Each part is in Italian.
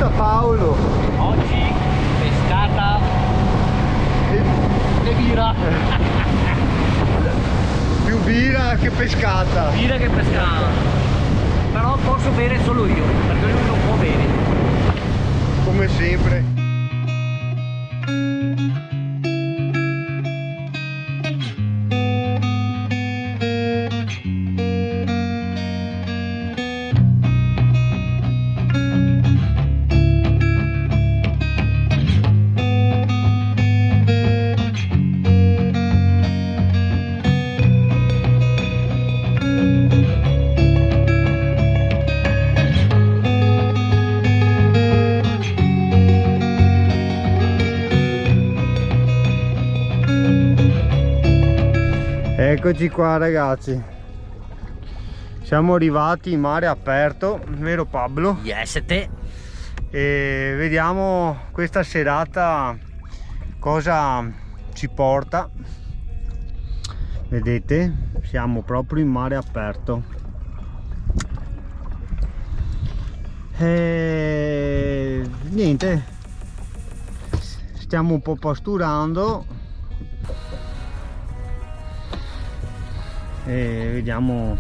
pesca Paolo? Oggi pescata e birra. Più birra che pescata. Birra che pescata. Però posso bere solo io, perché lui non può bere. Come sempre. Eccoci qua ragazzi, siamo arrivati in mare aperto, vero Pablo? Yes, te. E vediamo questa serata cosa ci porta. Vedete, siamo proprio in mare aperto. E niente, stiamo un po' pasturando e vediamo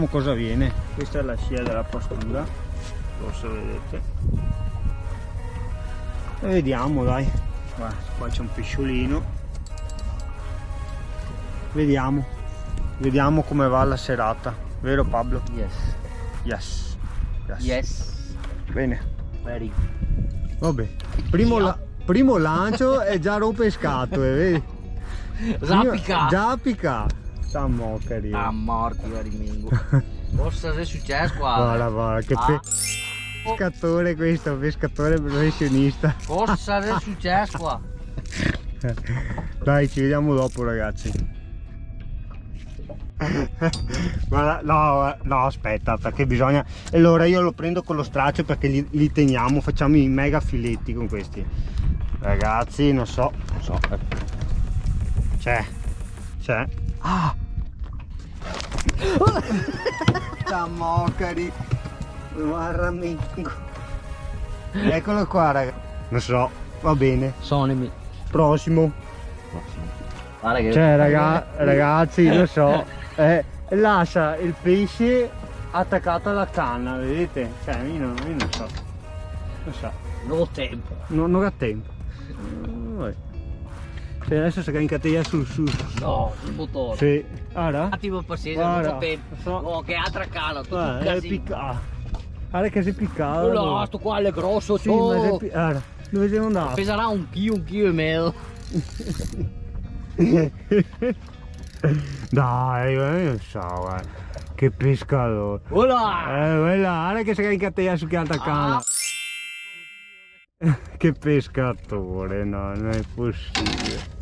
cosa viene. Questa è la scia della pastura, forse vedete, e vediamo, dai. Guarda, qua c'è un pesciolino, vediamo come va la serata, vero Pablo? Yes. Yes, yes. Yes. Bene, Very. vabbè, primo lancio è già pescato, vedi? Già piccato. Sta moccari. Ah, morti, rimango. Cosa è successo qua? Guarda, che pescatore questo, pescatore professionista. Cosa è successo qua? Dai, ci vediamo dopo ragazzi. Guarda, no, aspetta, perché bisogna. Allora io lo prendo con lo straccio perché li teniamo, facciamo i mega filetti con questi. Ragazzi, non so. C'è. Ah! Sta moccari. Eccolo qua ragazzi. Non so, va bene. Sonemi. Prossimo. Guarda che... Cioè ragazzi, non so, lascia il pesce attaccato alla canna, vedete? Cioè io non so. Non ho tempo. Non ho tempo. Vabbè. Cioè adesso si incatena su. No, sul motore. Sì. Guarda. Un attimo pazienza, non ho tempo. Oh, che altra cana, tutto un È casino. piccato. Guarda che sei piccato. No, sto qua è grosso, sì, ma guarda, dove siamo andati? Peserà un chilo e mezzo. Dai, non so, guarda. Che pescatore. Voilà. Guarda che si incatena su che altra canna. Che pescatore, no, non è possibile.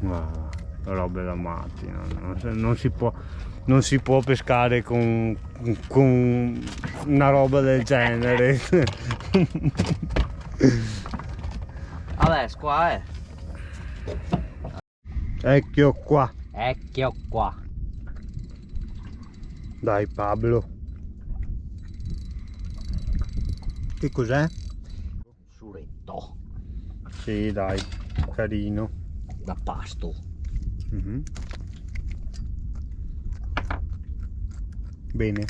Ma robe da matti, no? Non si può pescare con una roba del genere. Vabbè, qua è. Ecco qua. Ecco qua. Dai Pablo. Che cos'è? Suretto. Sì, dai, carino. Da pasto. Bene.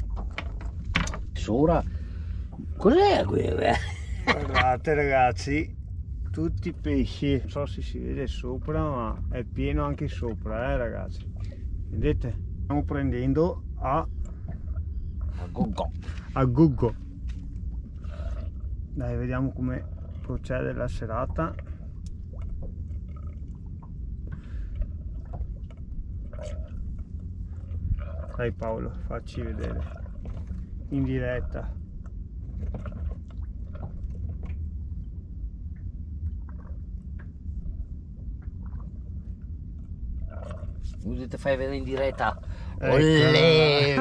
Sora. Cos'è quello? Guardate ragazzi, tutti i pesci. Non so se si vede sopra, ma è pieno anche sopra, ragazzi. Vedete? Stiamo prendendo a Guggo. Dai, vediamo come procede la serata. Dai Paolo, facci vedere in diretta. Così ti fai vedere in diretta. Ecco. Olè!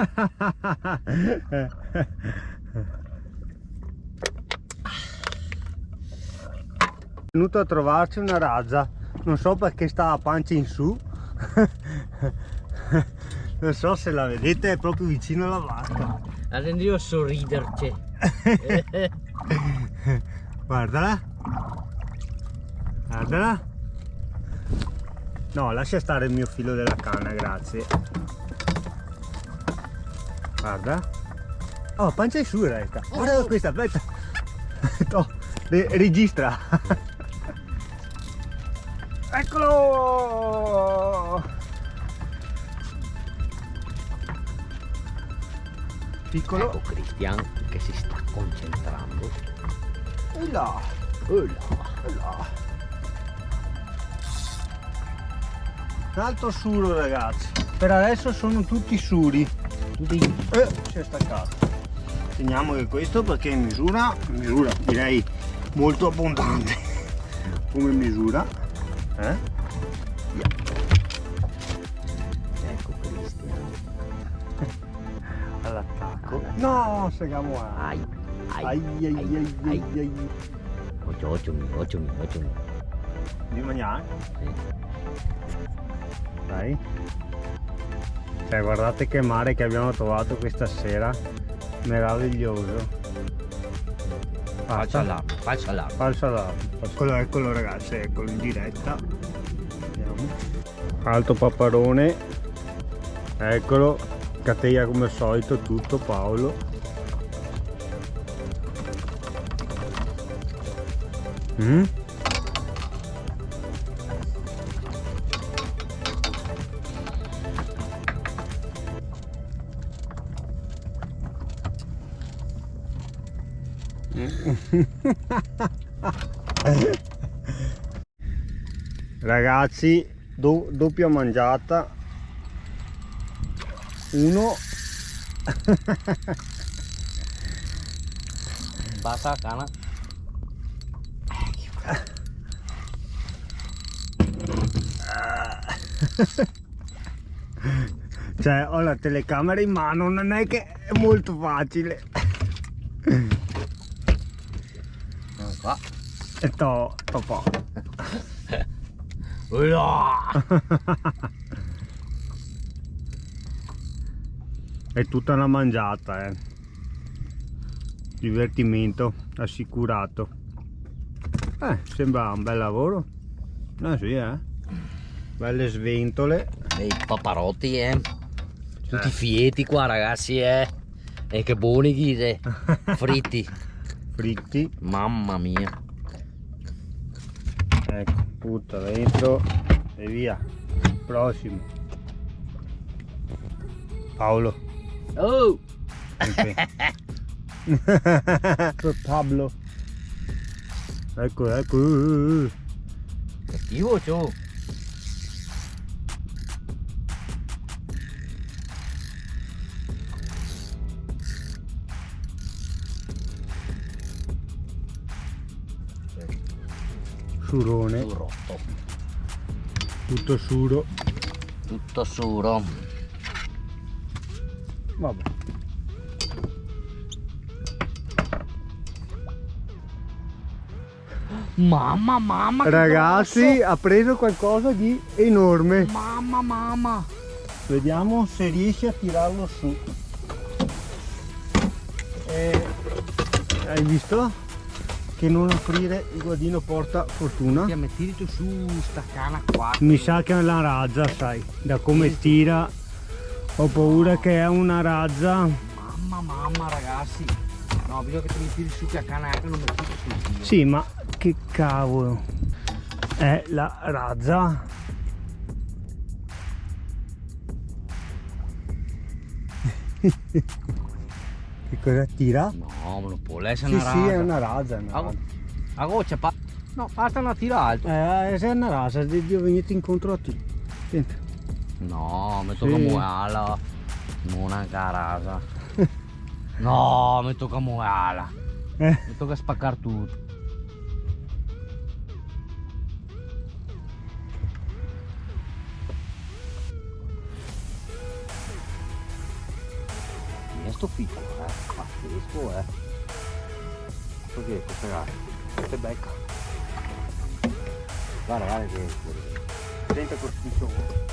È venuto a trovarci una razza, non so perché sta a pancia in su. Non so se la vedete, è proprio vicino alla vasca. Adesso io sorriderci. Guardala. Guardala. No, lascia stare il mio filo della canna, grazie. Guarda. Oh, pancia in su in realtà. Guarda questa, aspetta. No, registra. Eccolo! Piccolo. Ecco Cristian che si sta concentrando. E là. Oh là. E là. Un altro suro, ragazzi. Per adesso sono tutti suri. Tutti Si è staccato. Teniamo che questo perché in misura direi molto abbondante come misura. ecco Cristian. All'attacco. No, segamo Ai. ai ai. Occhio. Di mangiare? Sì. Dai. Cioè, guardate che mare che abbiamo trovato questa sera. Meraviglioso. Faccia là. Falsa là. Eccolo ragazzi, eccolo in diretta. Vediamo. Alto paparone. Eccolo. Catena come al solito tutto Paolo. Ragazzi, doppia mangiata. Uno. Basta cana. Cioè, ho la telecamera in mano, non è che è molto facile. Qua. E po'. È tutta una mangiata, divertimento assicurato. Sembra un bel lavoro. Sì, belle sventole. Dei paparotti, tutti fieti qua, ragazzi, e che buoni ghise. Fritti, mamma mia. Ecco, butta dentro e via. Prossimo. Paolo. Oh! Pablo. Ecco. Cattivo ciò. Surone. Surotto. Tutto suro. Tutto suro. Vabbè. Mamma che Ragazzi, grosso. ha preso qualcosa di enorme. Mamma. Vediamo se riesce a tirarlo su. Hai visto? Che non aprire il guadino porta fortuna. Ti metti tu su sta cana qua. Mi sa che è una razza, sai, da come tira ho paura che è una razza. Mamma ragazzi. No, bisogna che ti metti su che a cana che non metti su. Sì, ma che cavolo è la razza? Che cosa tira? No, non può essere Sì, una sì, rasa. è una razza. A goccia no, basta una tira alto. Se è una razza, devo venire incontro a te. Senti. No, mi Sì. tocca muala. Non anche la rasa. No, mi tocca muala. Mi tocca spaccare tutto. E sto piccolo, pazzesco, Perché questa gara? Che becca. Guarda che Senta col spiccione.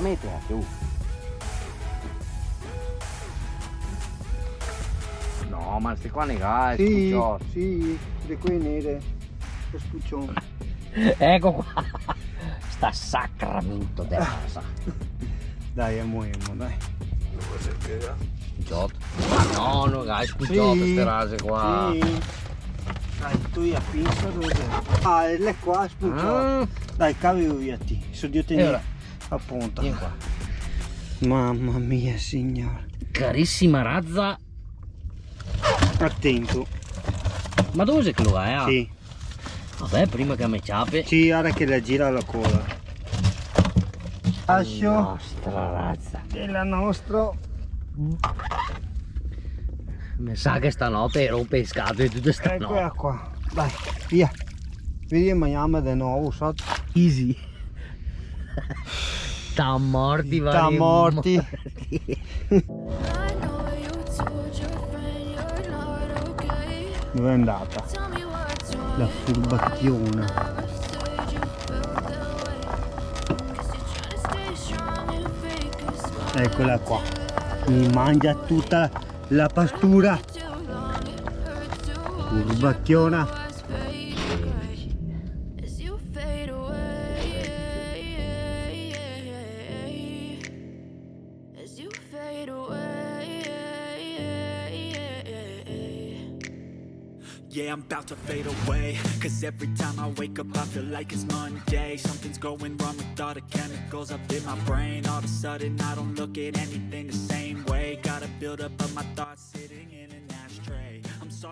metti più. No, ma sti qua ne gai, Sì, scucciotto. sì, le quelle nere. Lo spuccione. Ecco qua. Sta sacramento della casa. Dai, amuemo, dai. Scucciotto. Ma no, non gai, scucciotto ste rase qua. Sì. Dai, tu a pinza dove sei? Ah, è qua, spucciotto. Ah, Dai, cavi via ti. So Dio E tenere ora? a punta. vieni qua. Mamma mia, signore. Carissima razza. Attento. Ma dove sei che lo hai? Sì. Vabbè, prima che mi ciape. Sì, ora che la gira la coda. Lascio. Nostra razza. Della nostra. Mi sa che stanotte ero pescato e tutto Eccola stanotte. qua. Dai, via. Vedi, mangiamo di nuovo sotto. Easy. Sta morti, Sta vari morti. I know you told your friend you're not okay. Dove è andata? Tell me what's wrong. La furbacchiona. Never said you felt that way. Guess you're trying to stay strong and fake a smile. Eccola qua. Mi mangia tutta la pastura. Too long, it hurts to watch Furbacchiona. us fade away. As you fade away. As you fade away. Yeah, I'm about to fade away. Cause every time I wake up I feel like it's Monday. Something's going wrong with all the chemicals up in my brain. All of a sudden I don't look at anything the same way. Gotta build up of my thoughts sitting in